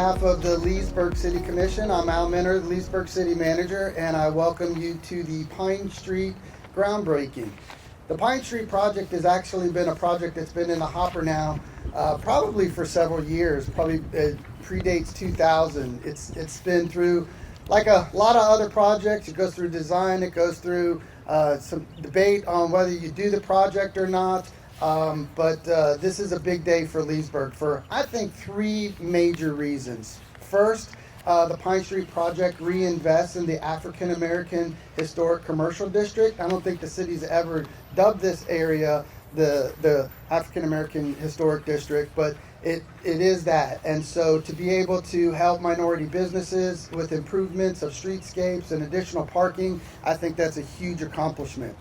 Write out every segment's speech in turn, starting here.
behalf of the Leesburg City Commission, I'm Al Minner, the Leesburg City Manager, and I welcome you to the Pine Street groundbreaking. The Pine Street project has actually been a project that's been in the hopper now probably for several years. Probably predates 2000. It's been through, like a lot of other projects, it goes through design, it goes through some debate on whether you do the project or not. But this is a big day for Leesburg for, I think, three major reasons. First, the Pine Street project reinvests in the African American Historic Commercial District. I don't think the city's ever dubbed this area the African American Historic District, but it is that. And so to be able to help minority businesses with improvements of streetscapes and additional parking, I think that's a huge accomplishment.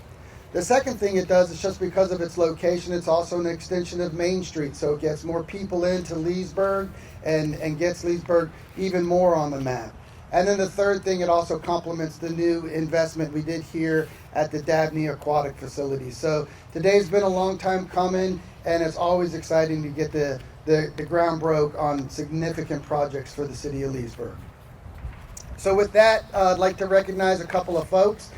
The second thing it does is just because of its location, it's also an extension of Main Street, so it gets more people into Leesburg and gets Leesburg even more on the map. And then the third thing, it also complements the new investment we did here at the Dabney Aquatic Facility. So today's been a long time coming, and it's always exciting to get the ground broke on significant projects for the city of Leesburg. So with that, I'd like to recognize a couple of folks.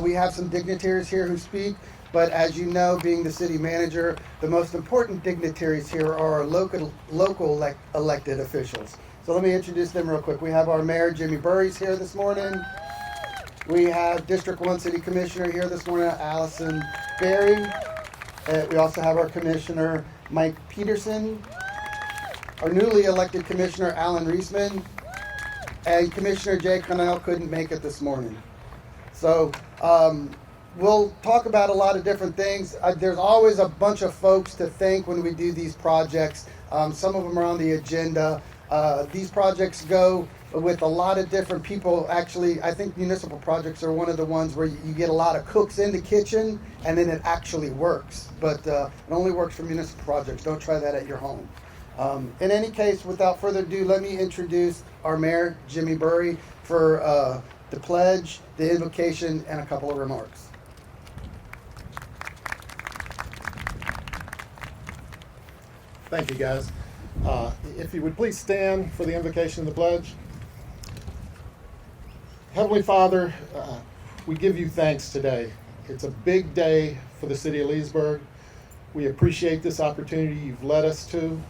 We have some dignitaries here who speak, but as you know, being the city manager, the most important dignitaries here are our local elected officials. So let me introduce them real quick. We have our mayor, Jimmy Burry's here this morning. We have District 1 City Commissioner here this morning, Allison Berry. We also have our Commissioner, Mike Peterson. Our newly elected Commissioner, Alan Reisman. And Commissioner Jay Connell couldn't make it this morning. So we'll talk about a lot of different things. There's always a bunch of folks to thank when we do these projects. Some of them are on the agenda. These projects go with a lot of different people. Actually, I think municipal projects are one of the ones where you get a lot of cooks in the kitchen and then it actually works. But it only works for municipal projects. Don't try that at your home. In any case, without further ado, let me introduce our mayor, Jimmy Burry, for the pledge, the invocation, and a couple of remarks. Thank you, guys. If you would please stand for the invocation of the pledge. Heavenly Father, we give you thanks today. It's a big day for the city of Leesburg. We appreciate this opportunity you've led us to.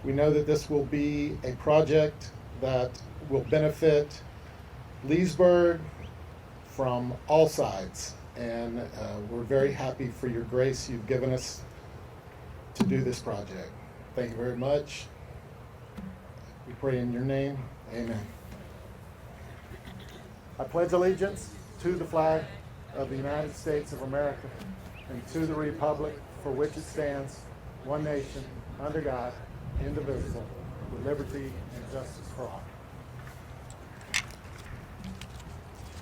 We know that this will be a project that will benefit Leesburg from all sides, and we're very happy for your grace you've given us to do this project. Thank you very much. We pray in your name. Amen. I pledge allegiance to the flag of the United States of America and to the republic for which it stands, one nation, under God, indivisible, with liberty and justice for all.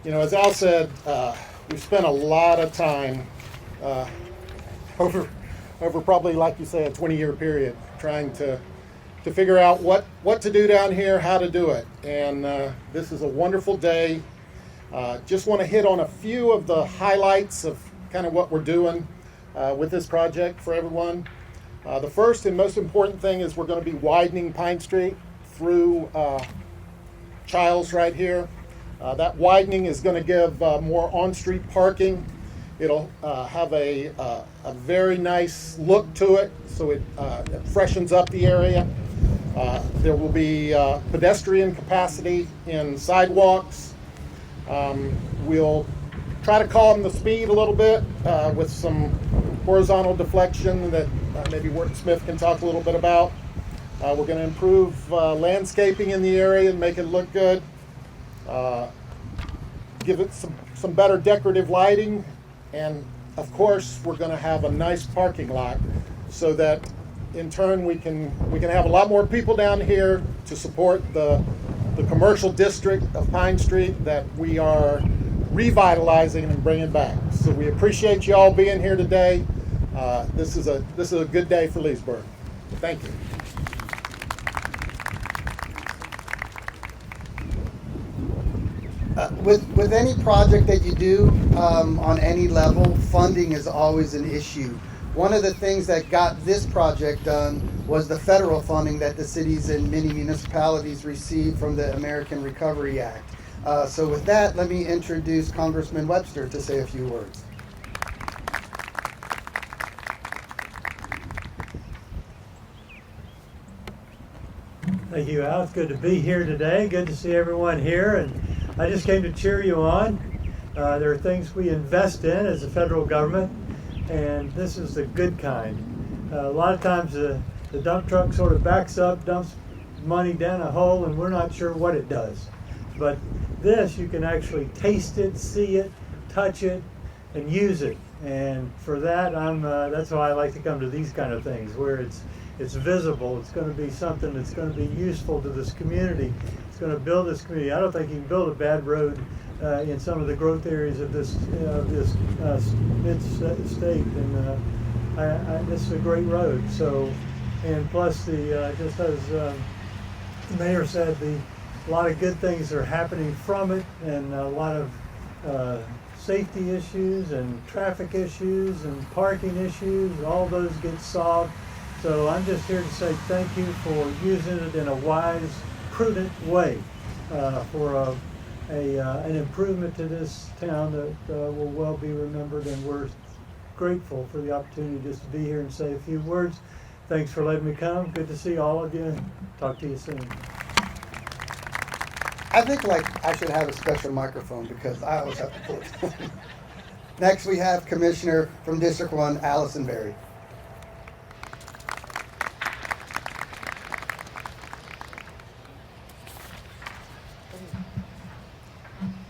You know, as Al said, we've spent a lot of time over probably, like you say, a 20-year period trying to figure out what to do down here, how to do it. And this is a wonderful day. Just want to hit on a few of the highlights of kind of what we're doing with this project for everyone. The first and most important thing is we're going to be widening Pine Street through Childs right here. That widening is going to give more on-street parking. It'll have a very nice look to it, so it freshens up the area. There will be pedestrian capacity in sidewalks. We'll try to calm the speed a little bit with some horizontal deflection that maybe Wirt Smith can talk a little bit about. We're going to improve landscaping in the area and make it look good. Give it some better decorative lighting, and of course we're going to have a nice parking lot so that in turn we can have a lot more people down here to support the commercial district of Pine Street that we are revitalizing and bringing back. So we appreciate you all being here today. This is a good day for Leesburg. Thank you. With any project that you do on any level, funding is always an issue. One of the things that got this project done was the federal funding that the cities and many municipalities received from the American Recovery Act. So with that, let me introduce Congressman Webster to say a few words. Thank you, Al. It's good to be here today. Good to see everyone here. And I just came to cheer you on. There are things we invest in as a federal government, and this is the good kind. A lot of times the dump truck sort of backs up, dumps money down a hole, and we're not sure what it does. But this, you can actually taste it, see it, touch it, and use it. And for that, that's why I like to come to these kind of things, where it's visible. It's going to be something that's going to be useful to this community. It's going to build this community. I don't think you can build a bad road in some of the growth areas of this mid-state, and this is a great road. So, and plus just as the mayor said, a lot of good things are happening from it, and a lot of safety issues and traffic issues and parking issues. All those get solved. So I'm just here to say thank you for using it in a wise, prudent way for an improvement to this town that will well be remembered, and we're grateful for the opportunity just to be here and say a few words. Thanks for letting me come. Good to see all of you. Talk to you soon. I think I should have a special microphone because I always have to pull it. Next we have Commissioner from District 1, Allison Berry.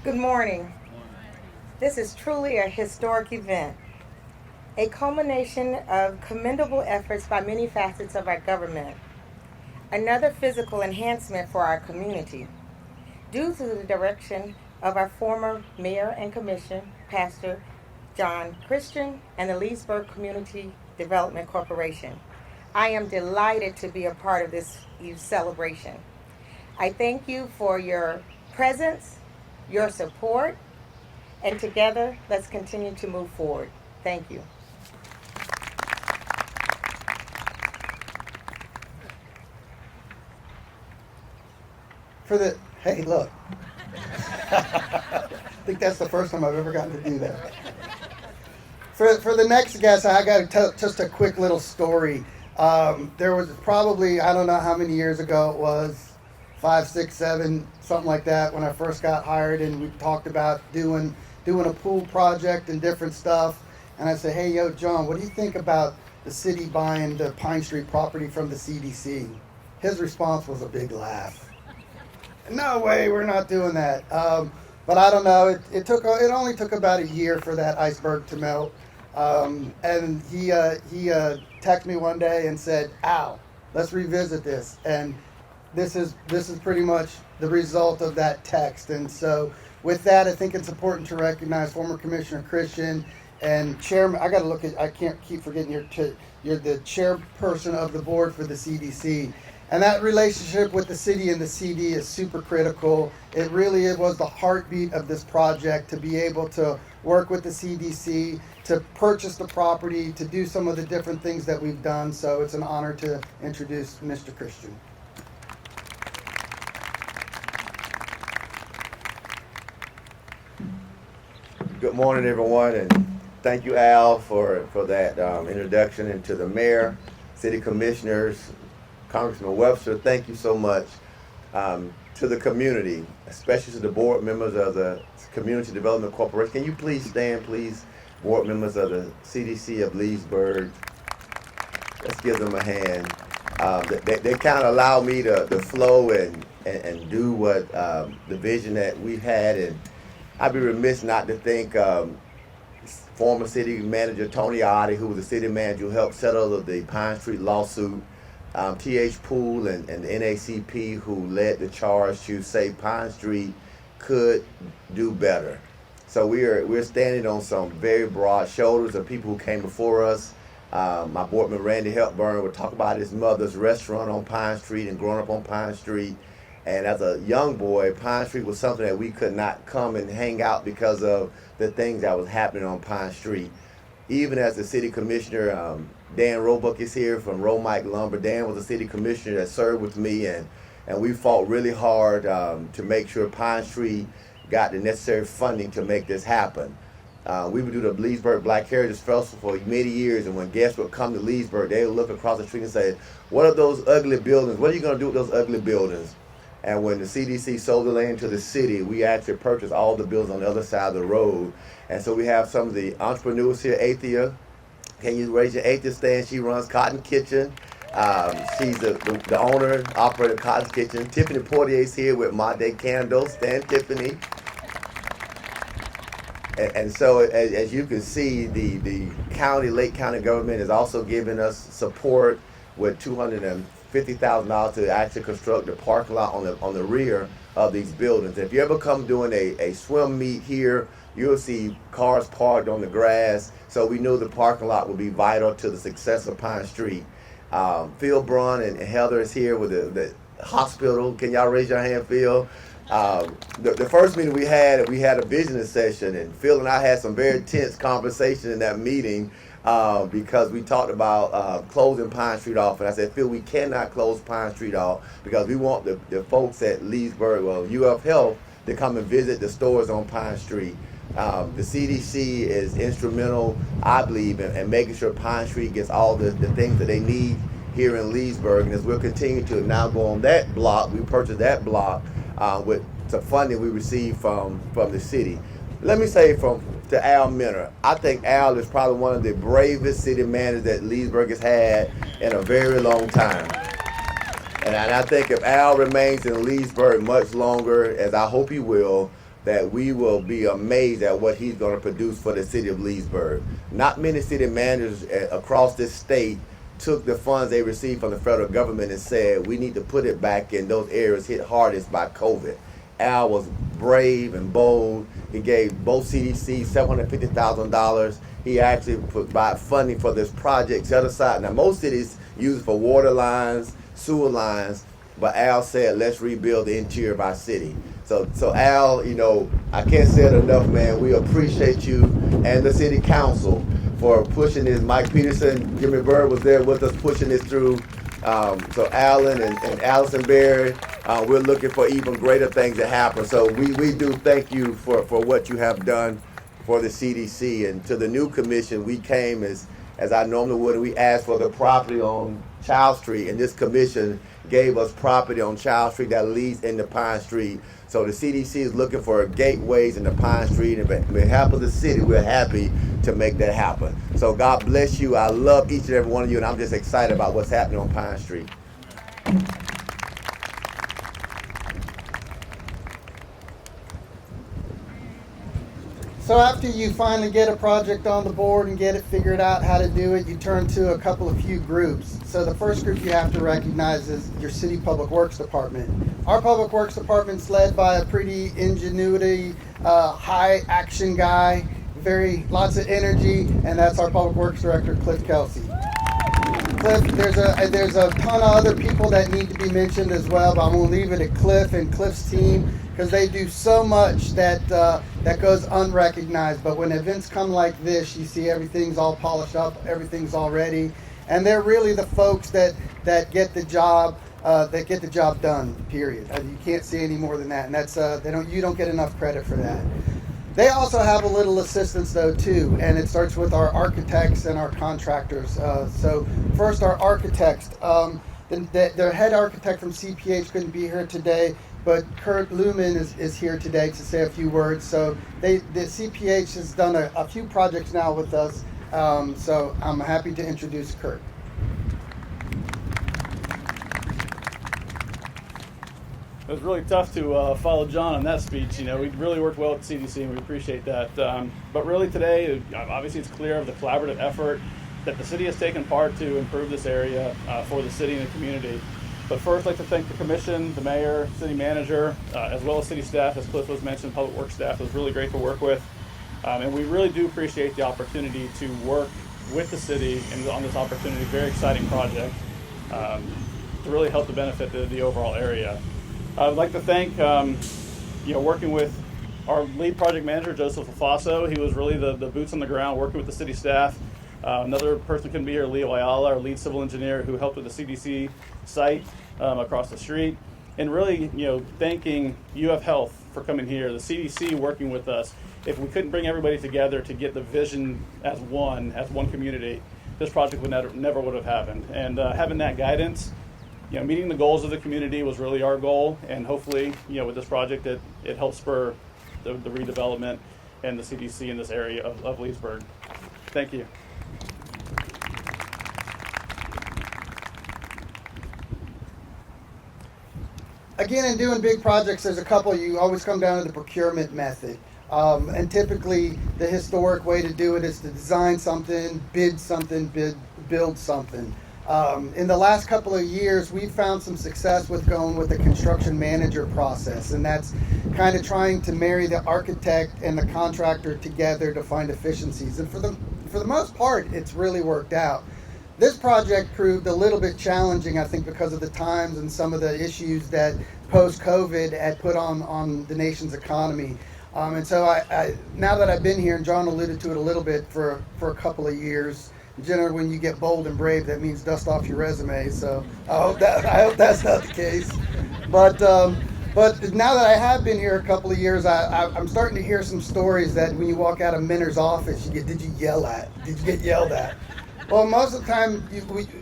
Good morning. This is truly a historic event, a culmination of commendable efforts by many facets of our government, another physical enhancement for our community, due to the direction of our former mayor and commission, Pastor John Christian, and the Leesburg Community Development Corporation. I am delighted to be a part of this celebration. I thank you for your presence, your support, and together, let's continue to move forward. Thank you. Hey, look. I think that's the first time I've ever gotten to do that. For the next guest, I got to tell just a quick little story. There was probably, I don't know how many years ago it was, 5, 6, 7, something like that, when I first got hired, and we talked about doing a pool project and different stuff. And I said, hey, yo, John, what do you think about the city buying the Pine Street property from the CDC? His response was a big laugh. No way, we're not doing that. But I don't know. It only took about a year for that iceberg to melt. And he texted me one day and said, Al, let's revisit this. And this is pretty much the result of that text. And so with that, I think it's important to recognize former Commissioner Christian and Chairman. I can't keep forgetting you're the chairperson of the board for the CDC. And that relationship with the city and the CD is super critical. It was the heartbeat of this project, to be able to work with the CDC, to purchase the property, to do some of the different things that we've done. So it's an honor to introduce Mr. Christian. Good morning, everyone, and thank you, Al, for that introduction, and to the mayor, city commissioners, Congressman Webster. Thank you so much to the community, especially to the board members of the Community Development Corporation. Can you please stand, please, board members of the CDC of Leesburg? Let's give them a hand. They kind of allow me to flow and do what the vision that we've had, and I'd be remiss not to thank former city manager Tony Oddie, who was the city manager who helped settle the Pine Street lawsuit, T.H. Poole and the NACP, who led the charge to say Pine Street could do better. So we're standing on some very broad shoulders of people who came before us. My boardman Randy Hepburn would talk about his mother's restaurant on Pine Street and growing up on Pine Street. And as a young boy, Pine Street was something that we could not come and hang out because of the things that was happening on Pine Street. even as the city commissioner, Dan Roebuck is here from Romike Lumber. Dan was a city commissioner that served with me, and we fought really hard to make sure Pine Street got the necessary funding to make this happen. We would do the Leesburg Black Heritage Festival for many years, and when guests would come to Leesburg, they would look across the street and say, what are those ugly buildings? What are you going to do with those ugly buildings? And when the CDC sold the land to the city, we actually purchased all the buildings on the other side of the road. And so we have some of the entrepreneurs here. Athea, can you raise your Athea stand? She runs Cotton Kitchen. She's the owner, operator of Cotton Kitchen. Tiffany Portier's here with My Day Candles. Stand, Tiffany. And so, as you can see, the county, Lake County government is also giving us support with $250,000 to actually construct the parking lot on the rear of these buildings. If you ever come doing a swim meet here, you'll see cars parked on the grass. So we knew the parking lot would be vital to the success of Pine Street. Phil Braun and Heather is here with the hospital. Can y'all raise your hand, Phil? The first meeting we had a business session, and Phil and I had some very tense conversation in that meeting because we talked about closing Pine Street off. And I said, Phil, we cannot close Pine Street off because we want the folks at Leesburg, UF Health, to come and visit the stores on Pine Street. The CDC is instrumental, I believe, in making sure Pine Street gets all the things that they need here in Leesburg. And as we'll continue to now go on that block, we purchased that block with some funding we received from the city. Let me say to Al Minner, I think Al is probably one of the bravest city managers that Leesburg has had in a very long time. And I think if Al remains in Leesburg much longer, as I hope he will, that we will be amazed at what he's going to produce for the city of Leesburg. Not many city managers across this state took the funds they received from the federal government and said, we need to put it back in those areas hit hardest by COVID. Al was brave and bold. He gave both CDC $750,000. He actually provided funding for this project set aside. Now, most cities use it for water lines, sewer lines, but Al said, let's rebuild the interior of our city. So Al, I can't say it enough, man. We appreciate you and the city council for pushing this. Mike Peterson, Jimmy Bird was there with us pushing this through. So Alan and Allison Berry, we're looking for even greater things to happen. So we do thank you for what you have done for the CDC. And to the new commission, we came as I normally would, and we asked for the property on Child Street, and this commission gave us property on Child Street that leads into Pine Street. So the CDC is looking for gateways into Pine Street, and on behalf of the city, we're happy to make that happen. So God bless you. I love each and every one of you, and I'm just excited about what's happening on Pine Street. So after you finally get a project on the board and get it figured out how to do it, you turn to a few groups. So the first group you have to recognize is your city public works department. Our public works department's led by a pretty ingenuity, high action guy, lots of energy, and that's our public works director, Cliff Kelsey. Cliff, there's a ton of other people that need to be mentioned as well, but I'm going to leave it at Cliff and Cliff's team because they do so much that goes unrecognized. But when events come like this, you see everything's all polished up, everything's all ready, and they're really the folks that get the job done. Period. You can't see any more than that, and that's you don't get enough credit for that. They also have a little assistance though too, and it starts with our architects and our contractors. So first, our architects. The head architect from CPH couldn't be here today, but Kurt Lumen is here today to say a few words. So the CPH has done a few projects now with us. So I'm happy to introduce Kurt. It was really tough to follow John on that speech. We really worked well with the CDC, and we appreciate that. But really today, obviously it's clear of the collaborative effort that the city has taken part to improve this area for the city and the community. But first, I'd like to thank the commission, the mayor, city manager, as well as city staff. As Cliff was mentioned, public works staff was really great to work with. And we really do appreciate the opportunity to work with the city and on this opportunity, very exciting project, to really help to benefit the overall area. I'd like to thank, working with Our lead project manager, Joseph Afaso, he was really the boots on the ground working with the city staff. Another person couldn't be here, Leo Ayala, our lead civil engineer, who helped with the CDC site across the street. And really, thanking UF Health for coming here, the CDC working with us. If we couldn't bring everybody together to get the vision as one community, this project would never would have happened. And having that guidance, meeting the goals of the community was really our goal. And hopefully, with this project, it helps spur the redevelopment and the CDC in this area of Leesburg. Thank you. Again, in doing big projects, there's a couple. You always come down to the procurement method. And typically, the historic way to do it is to design something, build something. In the last couple of years, we've found some success with going with the construction manager process, and that's kind of trying to marry the architect and the contractor together to find efficiencies. And for the most part, it's really worked out. This project proved a little bit challenging, I think, because of the times and some of the issues that post-COVID had put on the nation's economy. And so I now that I've been here, and John alluded to it a little bit for a couple of years, generally when you get bold and brave, that means dust off your resume. So I hope that's not the case. But now that I have been here a couple of years, I'm starting to hear some stories that when you walk out of Minter's office, did you get yelled at? Well, most of the time,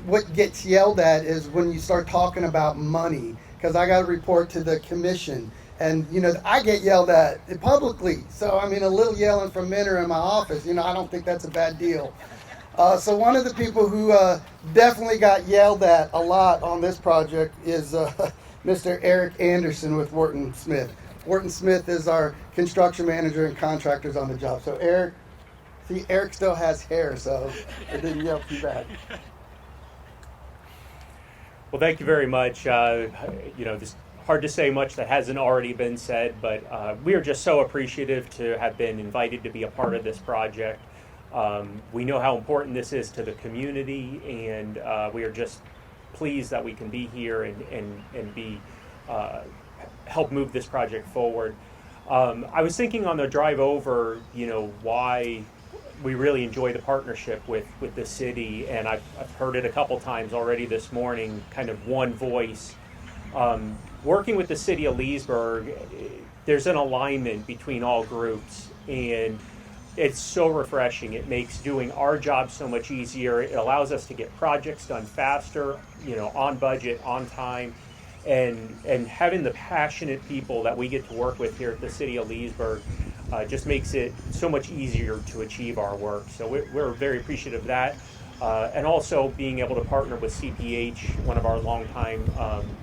what gets yelled at is when you start talking about money, because I got to report to the commission. And, I get yelled at publicly. So, a little yelling from Minter in my office, I don't think that's a bad deal. So one of the people who definitely got yelled at a lot on this project is Mr. Eric Anderson with Wharton Smith. Wharton Smith is our construction manager and contractors on the job. So Eric still has hair, so it didn't yell too bad. Well, thank you very much. It's hard to say much that hasn't already been said, but we are just so appreciative to have been invited to be a part of this project. We know how important this is to the community, and we are just pleased that we can be here and be help move this project forward. I was thinking on the drive over, why we really enjoy the partnership with the city, and I've heard it a couple times already this morning, kind of one voice. Working with the City of Leesburg, there's an alignment between all groups, and it's so refreshing. It makes doing our job so much easier. It allows us to get projects done faster, on budget, on time, and having the passionate people that we get to work with here at the City of Leesburg just makes it so much easier to achieve our work. So we're very appreciative of that. And also being able to partner with CPH, one of our longtime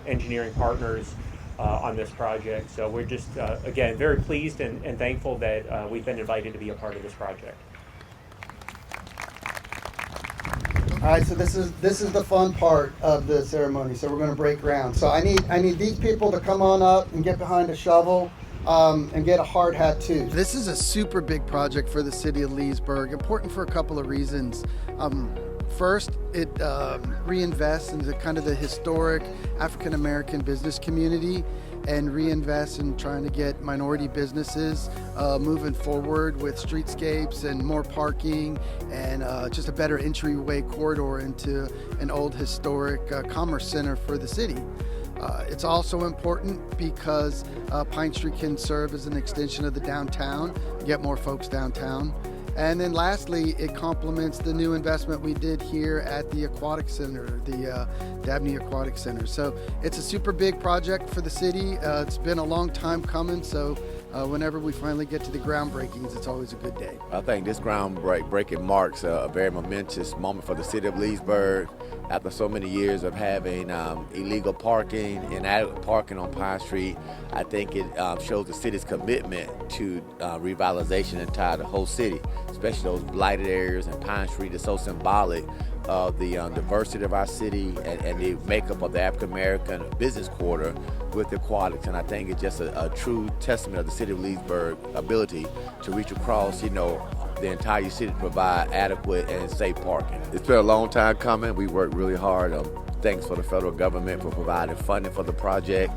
engineering partners on this project. So we're just, again, very pleased and thankful that we've been invited to be a part of this project. All right, so this is the fun part of the ceremony. So we're going to break ground. So I need these people to come on up and get behind a shovel. And get a hard hat too. This is a super big project for the City of Leesburg, important for a couple of reasons. First, it reinvests into kind of the historic African American business community and reinvests in trying to get minority businesses moving forward with streetscapes and more parking and just a better entryway corridor into an old historic commerce center for the city. It's also important because Pine Street can serve as an extension of the downtown, get more folks downtown. And then lastly, it complements the new investment we did here at the Aquatic Center, the Dabney Aquatic Center. So it's a super big project for the city. It's been a long time coming, so whenever we finally get to the groundbreakings, it's always a good day. I think this groundbreaking marks a very momentous moment for the City of Leesburg. After so many years of having illegal parking, inadequate parking on Pine Street, I think it shows the city's commitment to revitalization entire the whole city, especially those blighted areas. And Pine Street is so symbolic of the diversity of our city and the makeup of the African American business quarter with the aquatics. And I think it's just a true testament of the City of Leesburg ability to reach across, the entire city to provide adequate and safe parking. It's been a long time coming. We worked really hard thanks for the federal government for providing funding for the project.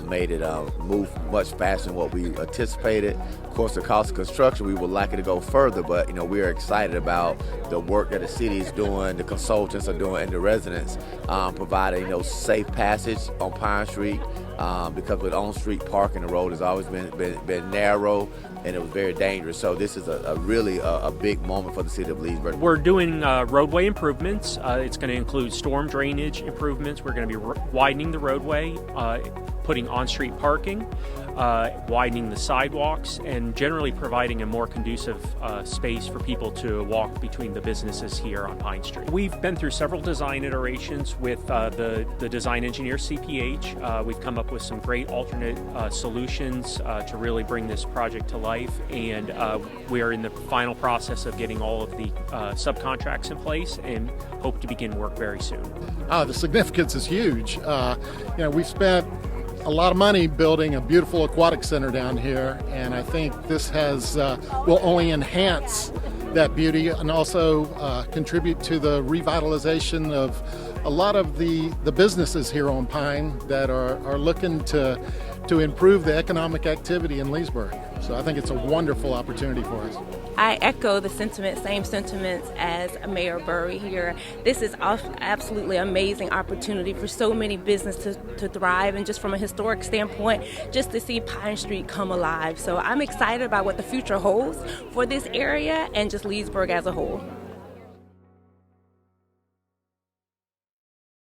Made it move much faster than what we anticipated. Of course, the cost of construction, we would like it to go further, but we are excited about the work that the city is doing, the consultants are doing, and the residents providing safe passage on Pine Street because with on-street parking, the road has always been narrow and it was very dangerous. So this is a really big moment for the city of Leesburg. We're doing roadway improvements. It's going to include storm drainage improvements. We're going to be widening the roadway, putting on-street parking, widening the sidewalks, and generally providing a more conducive space for people to walk between the businesses here on Pine Street. We've been through several design iterations with the design engineer CPH. We've come up with some great alternate solutions to really bring this project to life, and we are in the final process of getting all of the subcontracts in place and hope to begin work very soon. The significance is huge. We've spent a lot of money building a beautiful aquatic center down here, and I think this will only enhance that beauty and also contribute to the revitalization of a lot of the businesses here on Pine that are looking to improve the economic activity in Leesburg. So I think it's a wonderful opportunity for us. I echo the same sentiments as Mayor Burry here. This is absolutely amazing opportunity for so many businesses to thrive, and just from a historic standpoint, just to see Pine Street come alive. So I'm excited about what the future holds for this area and just Leesburg as a whole.